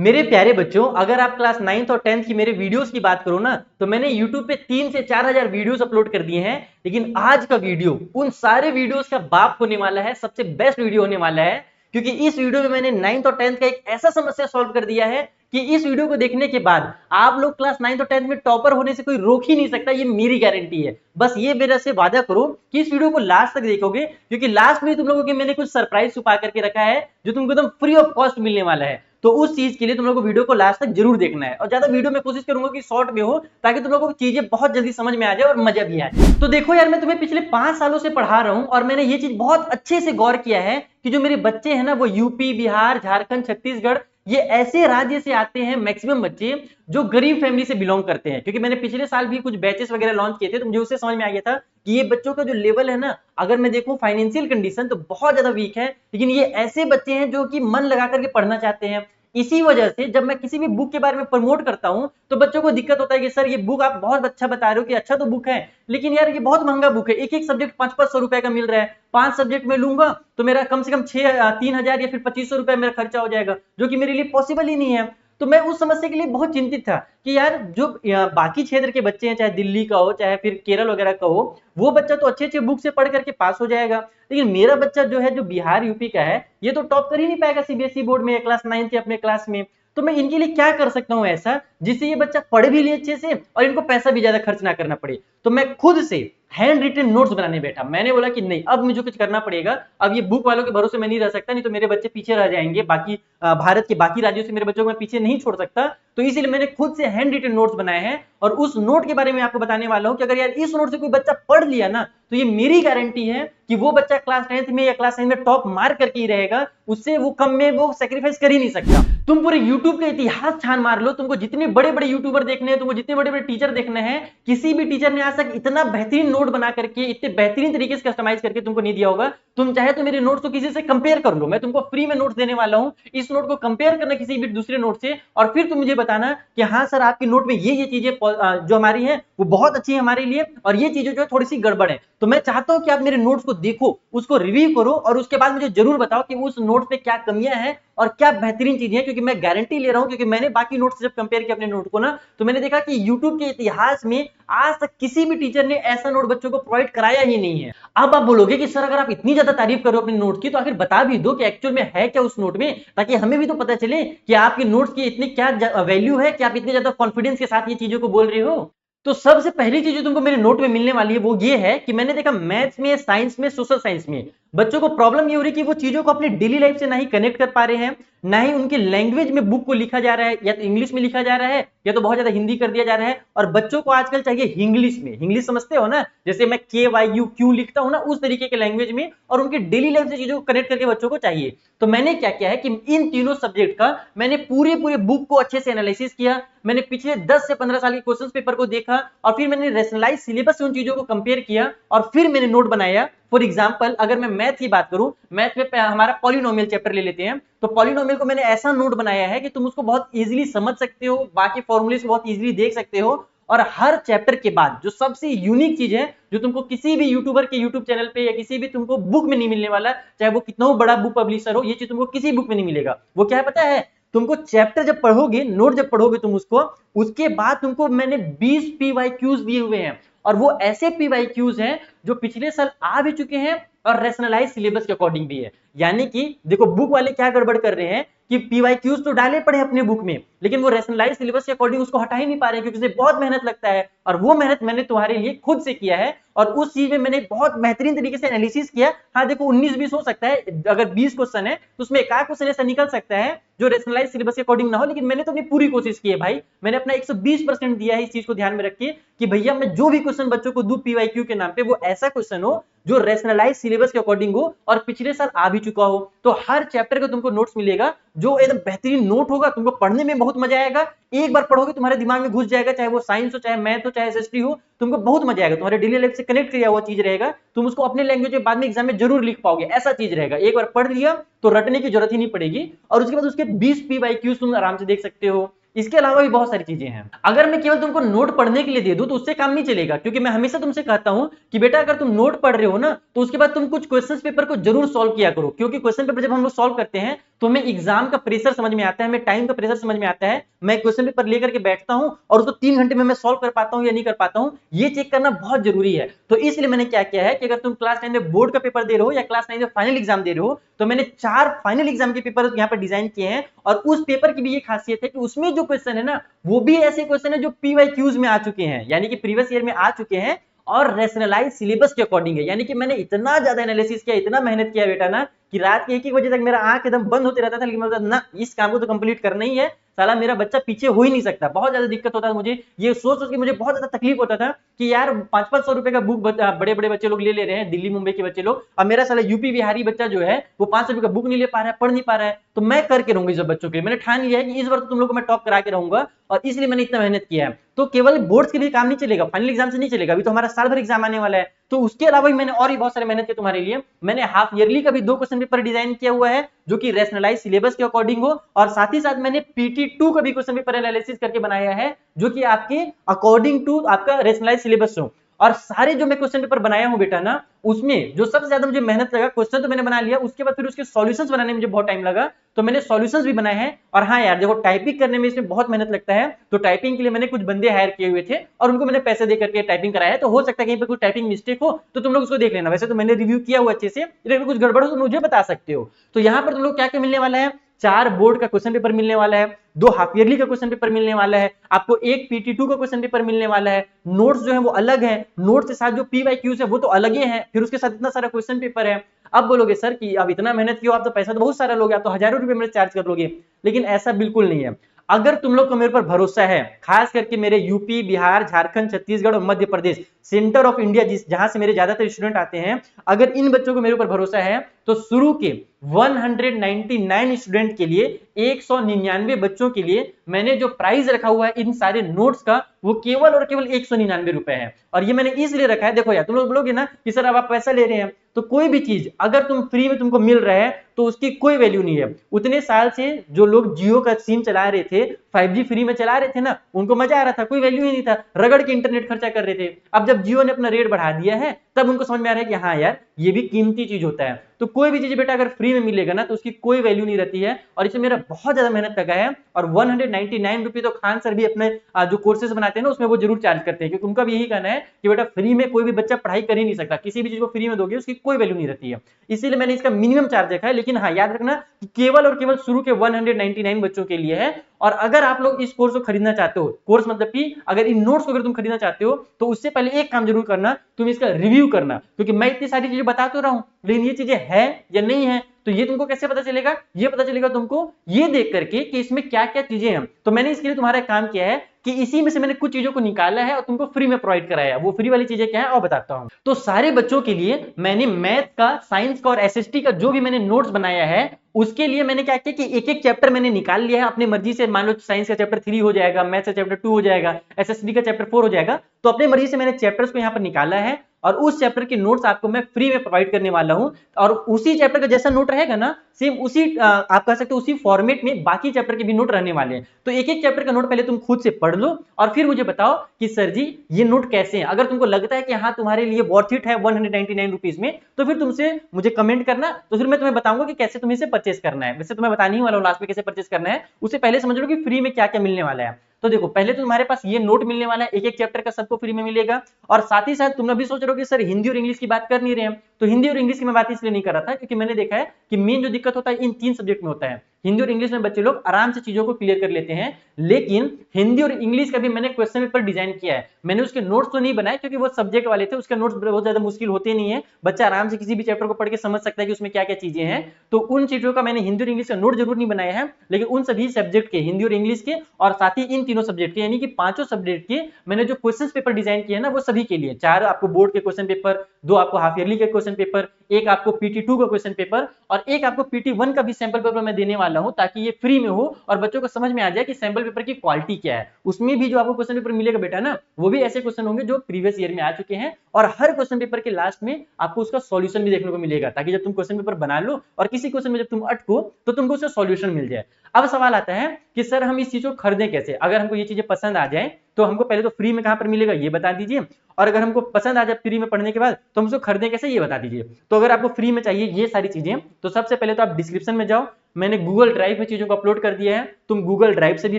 मेरे प्यारे बच्चों, अगर आप क्लास 9th और 10th की मेरे वीडियोस की बात करो ना, तो मैंने YouTube पे 3 से 4000 वीडियोस अपलोड कर दिए हैं। लेकिन आज का वीडियो उन सारे वीडियोस का बाप होने वाला है, सबसे बेस्ट वीडियो होने वाला है। क्योंकि इस वीडियो में मैंने 9th और 10th का एक ऐसा समस्या सॉल्व कर दिया है कि इस वीडियो को देखने के बाद आप लोग क्लास 9th और 10th में टॉपर होने से कोई रोक ही नहीं सकता। ये मेरी गारंटी है। बस ये मेरे से वादा करो कि इस वीडियो को लास्ट तक देखोगे, क्योंकि लास्ट में तुम लोगों के मैंने कुछ सरप्राइज छुपा करके रखा है जो तुमको एकदम फ्री ऑफ कॉस्ट मिलने वाला है। तो उस चीज के लिए तुम लोगों को वीडियो को लास्ट तक जरूर देखना है, और ज्यादा वीडियो में कोशिश करूंगा कि शॉर्ट में हो, ताकि तुम लोगों को चीजें बहुत जल्दी समझ में आ जाए और मजा भी आए। तो देखो यार, मैं तुम्हें पिछले 5 सालों से पढ़ा रहा हूं और मैंने ये चीज बहुत अच्छे से गौर किया है कि जो मेरे बच्चे हैं ना, वो यूपी, बिहार, झारखंड, छत्तीसगढ़, ये ऐसे राज्य से आते हैं मैक्सिमम बच्चे जो गरीब फैमिली से बिलोंग करते हैं। क्योंकि मैंने पिछले साल भी कुछ बैचेस वगैरह लॉन्च किए थे, तो मुझे उससे समझ में आ गया था कि ये बच्चों का जो लेवल है ना, अगर मैं देखूं फाइनेंशियल कंडीशन तो बहुत ज्यादा वीक है। लेकिन ये ऐसे बच्चे हैं जो कि मन लगा करके पढ़ना चाहते हैं। इसी वजह से जब मैं किसी भी बुक के बारे में प्रमोट करता हूं, तो बच्चों को दिक्कत होता है कि सर ये बुक आप बहुत अच्छा बता रहे हो कि अच्छा तो बुक है, लेकिन यार ये बहुत महंगा बुक है। एक एक सब्जेक्ट 500-500 रुपए का मिल रहा है। 5 सब्जेक्ट में लूंगा तो मेरा कम से कम 3000 या फिर 2500 रुपए मेरा खर्चा हो जाएगा, जो कि मेरे लिए पॉसिबल ही नहीं है। तो मैं उस समस्या के लिए बहुत चिंतित था कि यार जो बाकी क्षेत्र के बच्चे हैं, चाहे दिल्ली का हो चाहे फिर केरल वगैरह का हो, वो बच्चा तो अच्छे अच्छे बुक से पढ़ करके पास हो जाएगा। लेकिन मेरा बच्चा जो है, जो बिहार यूपी का है, ये तो टॉप कर ही नहीं पाएगा सीबीएसई बोर्ड में क्लास 9 के अपने क्लास में। तो मैं इनके लिए क्या कर सकता हूँ ऐसा जिससे ये बच्चा पढ़ भी ले अच्छे से और इनको पैसा भी ज्यादा खर्च ना करना पड़े। तो मैं खुद से हैंड रिटन नोट्स बनाने बैठा। मैंने बोला कि नहीं, अब मुझे कुछ करना पड़ेगा। अब ये बुक वालों के भरोसे मैं नहीं रह सकता, नहीं तो मेरे बच्चे पीछे रह जाएंगे। बाकी भारत के बाकी राज्यों से मेरे बच्चों को मैं पीछे नहीं छोड़ सकता। तो इसीलिए मैंने खुद से हैंड रिटन नोट्स बनाए हैं, और उस नोट के बारे में आपको बताने वाला हूं कि अगर यार इस नोट से कोई बच्चा पढ़ लिया ना, तो ये मेरी गारंटी है कि वो बच्चा क्लास 10th में या क्लास 9 में टॉप मार करके ही रहेगा। उससे वो कम में वो सेक्रीफाइस कर ही नहीं सकता। तुम पूरे यूट्यूब का इतिहास छान मार लो, तुमको जितने बड़े बड़े यूट्यूबर देखने हैं, तुमको जितने बड़े बड़े टीचर देखने हैं, किसी भी टीचर ने आज तक इतना बेहतरीन नोट बना करके, इतने बेहतरीन तरीके से कस्टमाइज करके तुमको नहीं दिया होगा। तुम चाहे तो मेरे नोट्स को किसी से कंपेयर कर लो, मैं तुमको फ्री में नोट्स देने वाला हूं। इस नोट को कंपेयर करना किसी भी दूसरे नोट से, और फिर तुम मुझे बताना कि हाँ सर, आपकी नोट में ये चीजें जो हमारी हैं वो बहुत अच्छी है हमारे लिए, और ये चीजें जो है थोड़ी सी गड़बड़ है। तो मैं चाहता हूं कि आप मेरे नोट्स को देखो, उसको रिव्यू करो, और उसके बाद मुझे जरूर बताओ कि उस नोट्स पे क्या कमियां हैं और क्या बेहतरीन चीजें हैं। क्योंकि मैं गारंटी ले रहा हूं, क्योंकि मैंने बाकी नोट्स से जब कंपेयर किया अपने नोट को ना, तो मैंने देखा कि यूट्यूब के इतिहास में आज तक किसी भी टीचर ने ऐसा नोट बच्चों को प्रोवाइड कराया ही नहीं है। अब आप बोलोगे कि सर, अगर आप इतनी ज्यादा तारीफ करो अपने नोट की, तो आखिर बता भी दो कि एक्चुअल में है क्या उस नोट में, ताकि हमें भी तो पता चले कि आपके नोट्स की इतनी क्या वैल्यू है कि आप इतने ज्यादा कॉन्फिडेंस के साथ ये चीजों को बोल रहे हो। तो सबसे पहली चीज जो तुमको मेरे नोट में मिलने वाली है वो ये है कि मैंने देखा मैथ्स में, साइंस में, सोशल साइंस में बच्चों को प्रॉब्लम ये हो रही है कि वो चीजों को अपनी डेली लाइफ से ना ही कनेक्ट कर पा रहे हैं, ना ही उनकी लैंग्वेज में बुक को लिखा जा रहा है, या तो इंग्लिश में लिखा जा रहा है या तो बहुत ज्यादा हिंदी कर दिया जा रहा है। और बच्चों को आजकल चाहिए इंग्लिश में। इंग्लिश समझते हो ना, जैसे मैं KYU लिखता हूं ना, उस तरीके के लैंग्वेज में, और उनकी डेली लाइफ से चीजों को कनेक्ट करके बच्चों को चाहिए। तो मैंने क्या किया है कि इन तीनों सब्जेक्ट का मैंने पूरे पूरे बुक को अच्छे से एनालिसिस किया। मैंने पिछले 10 से 15 साल के क्वेश्चन पेपर को देखा, और फिर मैंने रैशनलाइज सिलेबस से उन चीजों को कंपेयर किया, और फिर मैंने नोट बनाया। फॉर एग्जांपल, अगर मैं मैथ की बात करूं, मैथ में हमारा पॉलिनोमियल चैप्टर ले लेते हैं, तो पॉलिनोमियल को मैंने ऐसा नोट बनाया है कि तुम उसको बहुत इजीली समझ सकते हो, बाकी फॉर्मूले से बहुत इजीली देख सकते हो। और हर चैप्टर के बाद जो सबसे यूनिक चीज है, जो तुमको किसी भी यूट्यूबर के यूट्यूब चैनल पे या किसी भी तुमको बुक में नहीं मिलने वाला, चाहे वो कितना बड़ा बुक पब्लिशर हो, ये चीज तुमको किसी बुक में नहीं मिलेगा। वो क्या है पता है? तुमको चैप्टर जब पढ़ोगे, नोट जब पढ़ोगे तुम उसको, उसके बाद तुमको मैंने 20 PYQs दिए हुए हैं, और वो ऐसे PYQs हैं जो पिछले साल आ भी चुके हैं और रैशनलाइज सिलेबस के अकॉर्डिंग भी है। यानी कि देखो, बुक वाले क्या गड़बड़ कर रहे हैं कि PYQs तो डाले पड़े अपने बुक में, लेकिन वो रैशनलाइज सिलेबस के अकॉर्डिंग उसको हटा ही नहीं पा रहे, क्योंकि उसे बहुत मेहनत लगता है। और वो मेहनत मैंने तुम्हारे लिए खुद से किया है, और उस चीज में मैंने बहुत बेहतरीन तरीके से एनालिसिस किया। हाँ देखो, 19-20 हो सकता है, अगर 20 क्वेश्चन है तो उसमें एक आध क्वेश्चन ऐसा निकल सकता है जो रैशनलाइज सिलेबस के अकॉर्डिंग ना हो, लेकिन मैंने तो अपनी पूरी कोशिश की है भाई। मैंने अपना 120% दिया है इस चीज को ध्यान में रख के कि भैया मैं जो भी क्वेश्चन बच्चों को दूं PYQ के नाम पे, वो ऐसा क्वेश्चन हो जो रैशनलाइज सिलेबस के अकॉर्डिंग हो और पिछले साल आ भी चुका हो। तो हर चैप्टर का तुमको नोट्स मिलेगा, जो एकदम बेहतरीन नोट होगा, तुमको पढ़ने में बहुत मजा आएगा। एक बार पढ़ोगे तुम्हारे दिमाग में घुस जाएगा, चाहे वो साइंस हो, चाहे मैथ हो, चाहे SST हो, तुमको बहुत मजा आएगा। तुम्हारे डेली लाइफ से कनेक्ट किया हुआ चीज रहेगा, तुम उसको अपने लैंग्वेज में बाद में एग्जाम में जरूर लिख पाओगे। ऐसा चीज रहेगा, एक बार पढ़ लिया तो रटने की जरूरत ही नहीं पड़ेगी, और उसके बाद उसके 20 PYQs तुम आराम से देख सकते हो। इसके अलावा भी बहुत सारी चीजें हैं। अगर मैं केवल तुमको नोट पढ़ने के लिए दे दूं तो उससे काम नहीं चलेगा, क्योंकि मैं हमेशा तुमसे कहता हूं कि बेटा, अगर तुम नोट पढ़ रहे हो ना, तो उसके बाद तुम कुछ क्वेश्चन पेपर को जरूर सॉल्व किया करो। क्योंकि क्वेश्चन पेपर जब हम लोग सॉल्व करते हैं तो हमें एग्जाम का प्रेशर समझ में आता है, हमें टाइम का प्रेशर समझ में आता है, मैं क्वेश्चन पेपर लेकर के बैठता हूं और उसको 3 घंटे में मैं सॉल्व कर पाता हूं या नहीं कर पाता हूं, ये चेक करना बहुत जरूरी है। तो इसलिए मैंने क्या किया है कि अगर तुम क्लास 9 में बोर्ड का पेपर दे रहे हो या क्लास 9 में फाइनल एग्जाम दे रहे हो, तो मैंने 4 फाइनल एग्जाम के पेपर यहाँ पर डिजाइन किए हैं। और उस पेपर की भी ये खासियत है कि उसमें जो क्वेश्चन है ना, वो भी ऐसे क्वेश्चन है जो पीवाईक्यूज में आ चुके हैं, यानी कि प्रीवियस ईयर में आ चुके हैं और रेशनलाइज सिलेबस के अकॉर्डिंग है। यानी कि मैंने इतना ज्यादा एनालिसिस किया, इतना मेहनत किया बेटा ना, कि रात के 1-1 बजे तक मेरा आंख एकदम बंद होते रहता था, लेकिन मैं ना इस काम को तो कंप्लीट करना ही है, साला मेरा बच्चा पीछे हो ही नहीं सकता। बहुत ज्यादा दिक्कत होता था मुझे, ये सोच सोच के मुझे बहुत ज्यादा तकलीफ होता था कि यार 500-500 रुपए का बुक बड़े बड़े बच्चे लोग ले रहे हैं, दिल्ली मुंबई के बच्चे लोग, अब मेरा साला यूपी बिहारी बच्चा जो है वो 500 रुपए का बुक नहीं ले पा रहा है, पढ़ नहीं पा रहा है। तो मैं करके रहूंगा इस बच्चों के लिए, मैंने ठान लिया है कि इस बार तो तुम लोग को मैं टॉप करा के रहूंगा, और इसलिए मैंने इतना मेहनत किया है। तो केवल बोर्ड्स के लिए काम नहीं चलेगा, फाइनल एग्जाम से नहीं चलेगा, अभी तो हमारा साल भर एग्जाम आने वाला है। तो उसके अलावा भी मैंने और भी बहुत सारे मेहनत किए तुम्हारे लिए। मैंने हाफ ईयरली का भी 2 क्वेश्चन पेपर डिजाइन किया हुआ है जो कि रेशनलाइज सिलेबस के अकॉर्डिंग हो, और साथ ही साथ मैंने PT2 का भी क्वेश्चन पेपर एनालिसिस करके बनाया है जो कि आपके अकॉर्डिंग टू आपका रेशनलाइज सिलेबस हो। और सारे जो मैं क्वेश्चन पेपर बनाया हूं बेटा ना, उसमें जो सबसे ज्यादा मुझे मेहनत लगा, क्वेश्चन तो मैंने बना लिया, उसके बाद फिर उसके सॉल्यूशंस बनाने में मुझे बहुत टाइम लगा, तो मैंने सॉल्यूशंस भी बनाए हैं। और हाँ यार देखो, टाइपिंग करने में इसमें बहुत मेहनत लगता है, तो टाइपिंग के लिए मैंने कुछ बंदे हायर किए हुए थे और उनको मैंने पैसे दे करके टाइपिंग कराया है। तो हो सकता है कहीं पे कुछ टाइपिंग मिस्टेक हो तो तुम लोग उसको देख लेना, वैसे तो मैंने रिव्यू किया हुआ अच्छे से, लेकिन कुछ गड़बड़ हो तो मुझे बता सकते हो। तो यहाँ पर तुम लोग क्या क्या मिलने वाला है, 4 बोर्ड का क्वेश्चन पेपर मिलने वाला है, 2 हाफ ईयरली का क्वेश्चन पेपर मिलने वाला है, आपको 1 PT2 का क्वेश्चन पेपर मिलने वाला है, नोट्स जो है वो अलग है, नोट्स के साथ जो PYQs है वो तो अलग ही है, फिर उसके साथ इतना सारा क्वेश्चन पेपर है। अब बोलोगे सर कि अब इतना मेहनत किया, आप तो पैसा तो बहुत सारा लोगे, आप तो हजारों रुपए मेरे चार्ज कर लोगे, लेकिन ऐसा बिल्कुल नहीं है। अगर तुम लोग को मेरे पर भरोसा है, खास करके मेरे यूपी, बिहार, झारखंड, छत्तीसगढ़ और Madhya Pradesh, centre of India जहां से मेरे ज्यादातर स्टूडेंट आते हैं, अगर इन बच्चों को मेरे ऊपर भरोसा है तो शुरू के 199 स्टूडेंट के लिए, 199 बच्चों के लिए मैंने जो प्राइस रखा हुआ है इन सारे नोट्स का, वो केवल और केवल 199 रुपए है। और ये मैंने इसलिए रखा है, देखो यार तुम लोग बोलोगे ना कि सर अब आप पैसा ले रहे हैं, तो कोई भी चीज अगर तुम फ्री में तुमको मिल रहा है तो उसकी कोई वैल्यू नहीं है। उतने साल से जो लोग जियो का सिम चला रहे थे, 5G फ्री में चला रहे थे ना, उनको मजा आ रहा था, कोई वैल्यू ही नहीं था, रगड़ के इंटरनेट खर्चा कर रहे थे। अब जब जियो ने अपना रेट बढ़ा दिया है, तब उनको समझ में आ रहा है कि हाँ यार ये भी कीमती चीज होता है। तो कोई भी चीज बेटा अगर फ्री में मिलेगा ना तो उसकी कोई वैल्यू नहीं रहती है, और इसमें मेरा बहुत ज्यादा मेहनत लगा है। और 199 रुपये तो खान सर भी अपने जो कोर्सेज बनाते हैं ना उसमें वो जरूर चार्ज करते हैं, क्योंकि उनका भी यही कहना है कि बेटा फ्री में कोई भी बच्चा पढ़ाई कर ही नहीं सकता, किसी भी चीज को फ्री में दोगे उसकी कोई वैल्यू नहीं रहती है, इसीलिए मैंने इसका मिनिमम चार्ज रखा है। लेकिन हाँ याद रखना कि केवल और केवल शुरू के 199 बच्चों के लिए है। और अगर आप लोग इस कोर्स को खरीदना चाहते हो, कोर्स मतलब कि अगर इन नोट्स को अगर तुम खरीदना चाहते हो, तो उससे पहले एक काम जरूर करना, तुम इसका रिव्यू करना, क्योंकि मैं इतनी सारी चीजें बता तो रहा हूं, लेकिन ये चीजें है या नहीं है तो ये तुमको कैसे पता चलेगा, ये पता चलेगा तुमको ये देख करके कि इसमें क्या क्या चीजें हैं। तो मैंने इसके लिए तुम्हारा काम किया है कि इसी में से मैंने कुछ चीजों को निकाला है और तुमको फ्री में प्रोवाइड कराया है। वो फ्री वाली चीजें क्या है और बताता हूं। तो सारे बच्चों के लिए मैंने मैथ का, साइंस का और SST का जो भी मैंने नोट्स बनाया है, उसके लिए मैंने क्या किया कि एक एक चैप्टर मैंने निकाल लिया है अपनी मर्जी से। मान लो साइंस का चैप्टर 3 हो जाएगा, मैथ्स का चैप्टर 2 हो जाएगा, SST का चैप्टर 4 हो जाएगा, तो अपनी मर्जी से मैंने चैप्टर्स को यहाँ पर निकाला है और उस चैप्टर के नोट्स आपको मैं फ्री में प्रोवाइड करने वाला हूं। और उसी चैप्टर का जैसा नोट रहेगा ना, सेम उसी आप कह सकते हो उसी फॉर्मेट में बाकी चैप्टर के भी नोट रहने वाले हैं। तो एक एक चैप्टर का नोट पहले तुम खुद से पढ़ लो और फिर मुझे बताओ कि सर जी ये नोट कैसे हैं। अगर तुमको लगता है कि हाँ तुम्हारे लिए वर्थ इट है 199 रुपीज में, तो फिर तुमसे मुझे कमेंट करना, तो फिर मैं तुम्हें बताऊंगा कि कैसे तुम्हें इसे परचेस करना है। वैसे तो मैं बताने ही वाला हूँ लास्ट में कैसे परचेस करना है, उससे पहले समझ लो कि फ्री में क्या क्या मिलने वाला है। तो देखो पहले तो तुम्हारे पास ये नोट मिलने वाला है, एक एक चैप्टर का सबको फ्री में मिलेगा। और साथ ही साथ तुम अभी सोच रहे हो कि सर हिंदी और इंग्लिश की बात कर नहीं रहे हैं, तो हिंदी और इंग्लिश की मैं बात इसलिए नहीं कर रहा था क्योंकि मैंने देखा है कि मेन जो दिक्कत होता है इन 3 सब्जेक्ट में होता है। हिंदी और इंग्लिश में बच्चे लोग आराम से चीजों को क्लियर कर लेते हैं, लेकिन हिंदी और इंग्लिश का भी मैंने क्वेश्चन पेपर डिजाइन किया है। मैंने उसके नोट्स तो नहीं बनाए क्योंकि वो सब्जेक्ट वाले थे, उसके नोट्स बहुत ज्यादा मुश्किल होते नहीं है, बच्चा आराम से किसी भी चैप्टर को पढ़ के समझ सकता है कि उसमें क्या क्या चीजें हैं। तो उन चीजों का मैंने हिंदी और इंग्लिश का नोट जरूर नहीं बनाया है, लेकिन उन सभी सब्जेक्ट के, हिंदी और इंग्लिश के और साथ ही इन तीनों सब्जेक्ट के, यानी कि पांचों सब्जेक्ट के मैंने जो क्वेश्चन पेपर डिजाइन किए हैं ना, वो सभी के लिए 4 आपको बोर्ड के क्वेश्चन पेपर, 2 आपको हाफ ईयरली के क्वेश्चन पेपर, एक आपको PT2 का क्वेश्चन पेपर और एक आपको PT1 का भी सैंपल पेपर मैं देने वाला हूं, ताकि ये फ्री में हो और बच्चों को समझ में आ जाए कि सैंपल पेपर की क्वालिटी क्या है। उसमें भी जो आपको क्वेश्चन पेपर मिलेगा बेटा ना, वो भी ऐसे क्वेश्चन होंगे जो प्रीवियस ईयर में आ चुके हैं, और हर क्वेश्चन पेपर के लास्ट में आपको उसका सॉल्यूशन भी देखने को मिलेगा, ताकि जब तुम क्वेश्चन पेपर बना लो और किसी क्वेश्चन में जब तुम अटको तो तुमको उसका सॉल्यूशन मिल जाए। अब सवाल आता है कि सर हम इस चीज को खरीदें कैसे, अगर हमको ये चीजें पसंद आ जाए तो हमको पहले तो फ्री में कहां पर मिलेगा ये बता दीजिए, और अगर हमको पसंद आ जाए फ्री में पढ़ने के बाद तो हम उसको खरीदें कैसे, ये बता दीजिए। तो अगर आपको फ्री में चाहिए ये सारी चीजें, तो सबसे पहले तो आप डिस्क्रिप्शन में जाओ, मैंने गूगल ड्राइव में चीजों को अपलोड कर दिया है, तुम गूगल ड्राइव से भी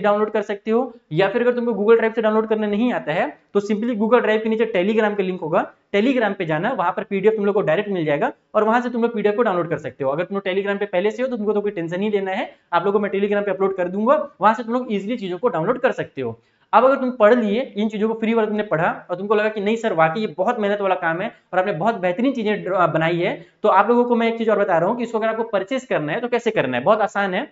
डाउनलोड कर सकते हो, या फिर अगर तुमको गूगल ड्राइव से डाउनलोड करने नहीं आता है तो सिंपली गूगल ड्राइव के नीचे टेलीग्राम का लिंक होगा, टेलीग्राम पे जाना, वहां पर पीडीएफ तुम लोग को डायरेक्ट मिल जाएगा और वहां से तुम लोग पीडीएफ को डाउनलोड कर सकते हो। अगर तुम लोग टेलीग्राम पे पहले से हो तो तुमको तो कोई टेंशन नहीं लेना है, आप लोगों को मैं टेलीग्राम पे अपलोड कर दूंगा, वहां से तुम लोग इजीली चीजों को डाउनलोड कर सकते हो। अब अगर तुम पढ़ लिए इन चीजों को, फ्री वाला तुमने पढ़ा और तुमको लगा कि नहीं सर वाकई ये बहुत मेहनत वाला काम है और आपने बहुत बेहतरीन चीजें बनाई है, तो आप लोगों को मैं एक चीज और बता रहा हूँ कि इसको अगर आपको परचेस करना है तो कैसे करना है, बहुत आसान है।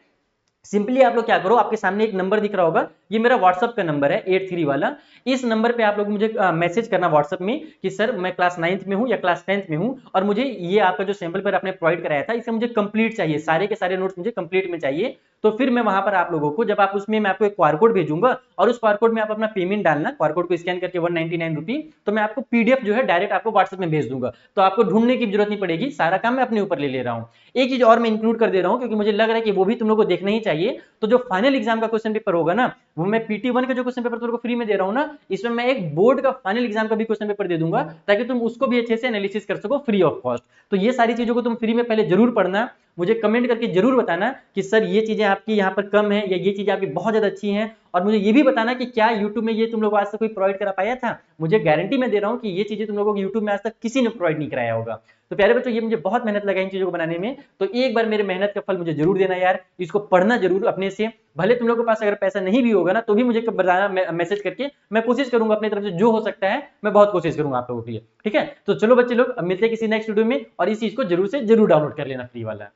सिंपली आप लोग क्या करो, आपके सामने एक नंबर दिख रहा होगा, ये मेरा व्हाट्सअप का नंबर है 83 वाला, इस नंबर पे आप लोग मुझे मैसेज करना व्हाट्सअप में कि सर मैं क्लास 9th में हूँ या क्लास 10th में हूँ और मुझे ये आपका जो सैंपल पर आपने प्रोवाइड कराया था इसे मुझे कंप्लीट चाहिए, सारे के सारे नोट्स मुझे कंप्लीट में चाहिए। तो फिर मैं वहां पर आप लोगों को, जब आप उसमें मैं आपको एक क्यूआर कोड भेजूंगा और उस क्यूआर कोड में आप अपना पेमेंट डालना, क्यूआर कोड को स्कैन करके 199 रुपी, तो मैं आपको पीडीएफ जो है डायरेक्ट आपको व्हाट्सएप में भेज दूंगा, तो आपको ढूंढने की जरूरत नहीं पड़ेगी, सारा काम मैं अपने ऊपर ले रहा हूँ। एक चीज और मैं इंक्लूड कर दे रहा हूँ क्योंकि मुझे लग रहा है कि वो भी तुम लोग को देखना ही चाहिए, तो जो फाइनल एग्जाम का क्वेश्चन पेपर होगा ना, वो मैं PT1 का जो क्वेश्चन पेपर तुम लोग को फ्री में दे रहा हूँ ना, इसमें मैं एक बोर्ड का फाइनल एग्जाम का भी क्वेश्चन पेपर दे दूंगा ताकि तुम उसको भी अच्छे से एनालिसिस कर सको फ्री ऑफ कॉस्ट। तो ये सारी चीजों को तुम फ्री में पहले जरूर पढ़ना, मुझे कमेंट करके जरूर बताना कि सर ये चीजें आपकी यहाँ पर कम है या ये चीजें आपकी बहुत ज्यादा अच्छी हैं, और मुझे ये भी बताना कि क्या यूट्यूब में ये तुम लोग आज तक कोई प्रोवाइड करा पाया था। मुझे गारंटी मैं दे रहा हूँ कि ये चीजें तुम लोगों को यूट्यूब में आज तक किसी ने प्रोवाइड नहीं कराया होगा। तो प्यारे बच्चों, ये मुझे बहुत मेहनत लगा इन चीजों को बनाने में, तो एक बार मेरे मेहनत का फल मुझे जरूर देना यार, इसको पढ़ना जरूर अपने से, भले तुम लोगों के पास अगर पैसा नहीं भी होगा ना तो भी मुझे बताना मैसेज करके, मैं कोशिश करूंगा अपनी तरफ से जो हो सकता है, मैं बहुत कोशिश करूंगा आप लोगों के लिए। ठीक है, तो चलो बच्चे लोग, अब मिलते हैं किसी नेक्स्ट वीडियो में, और इस चीज को जरूर से जरूर डाउनलोड कर लेना फ्री वाला।